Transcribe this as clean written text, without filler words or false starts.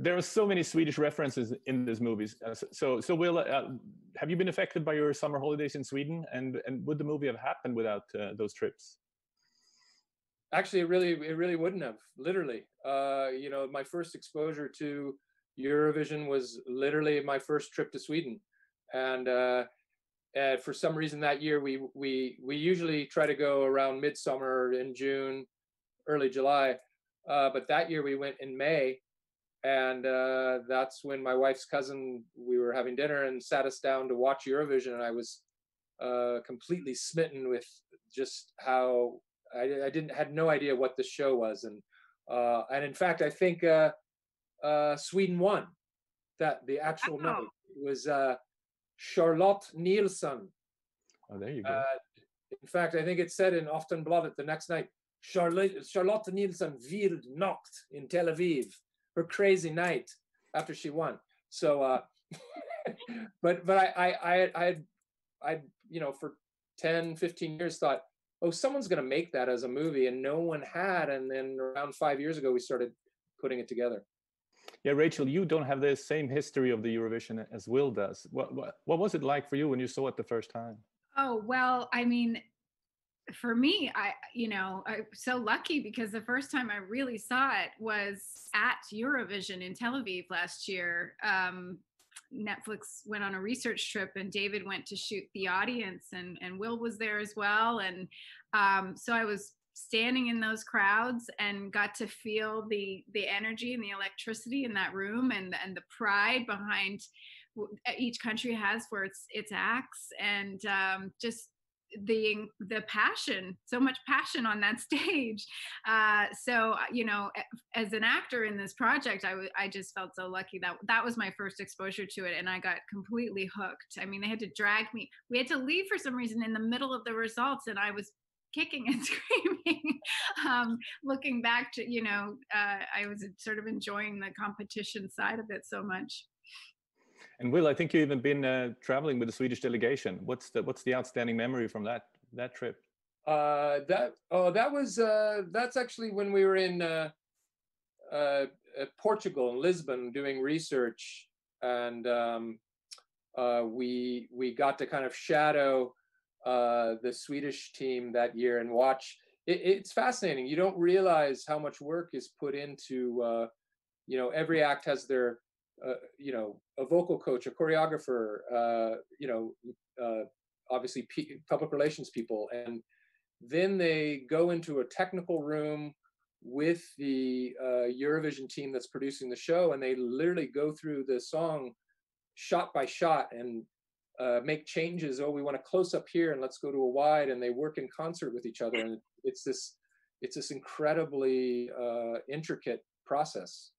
There are so many Swedish references in these movies. So Will, have you been affected by your summer holidays in Sweden? And would the movie have happened without those trips? Actually, it really wouldn't have. Literally, you know, my first exposure to Eurovision was literally my first trip to Sweden, and for some reason that year we usually try to go around midsummer in June, early July, but that year we went in May. And that's when my wife's cousin, we were having dinner and sat us down to watch Eurovision. And I was completely smitten with just how I had no idea what the show was. And in fact, I think Sweden won the actual night. It was Charlotte Nielsen. Oh, there you go. In fact, I think it said in Aftonbladet the next night, Charlotte Nielsen wild Nacht in Tel Aviv. Her crazy night after she won. So, but I you know, for 10, 15 years thought, oh, someone's going to make that as a movie, and no one had. And then around 5 years ago, we started putting it together. Yeah, Rachel, you don't have the same history of the Eurovision as Will does. What was it like for you when you saw it the first time? Oh, well, I mean, for me, I'm so lucky because the first time I really saw it was at Eurovision in Tel Aviv last year. Netflix went on a research trip and David went to shoot the audience, and Will was there as well. And so I was standing in those crowds and got to feel the energy and the electricity in that room, and the pride behind each country has for its acts, and just the passion, so much passion on that stage. So, you know, as an actor in this project, I just felt so lucky that was my first exposure to it, and I got completely hooked. I mean, they had to drag me. We had to leave for some reason in the middle of the results, and I was kicking and screaming. Looking back to, you know, I was sort of enjoying the competition side of it so much. And Will, I think you've even been traveling with the Swedish delegation. What's the outstanding memory from that trip? That's actually when we were in Portugal, in Lisbon, doing research, and we got to kind of shadow the Swedish team that year and watch. It's fascinating. You don't realize how much work is put into. You know, every act has their you know, a vocal coach, a choreographer, you know, obviously public relations people. And then they go into a technical room with the Eurovision team that's producing the show, and they literally go through the song shot by shot and make changes. Oh, we want a close up here, and let's go to a wide, and they work in concert with each other. And it's this incredibly intricate process.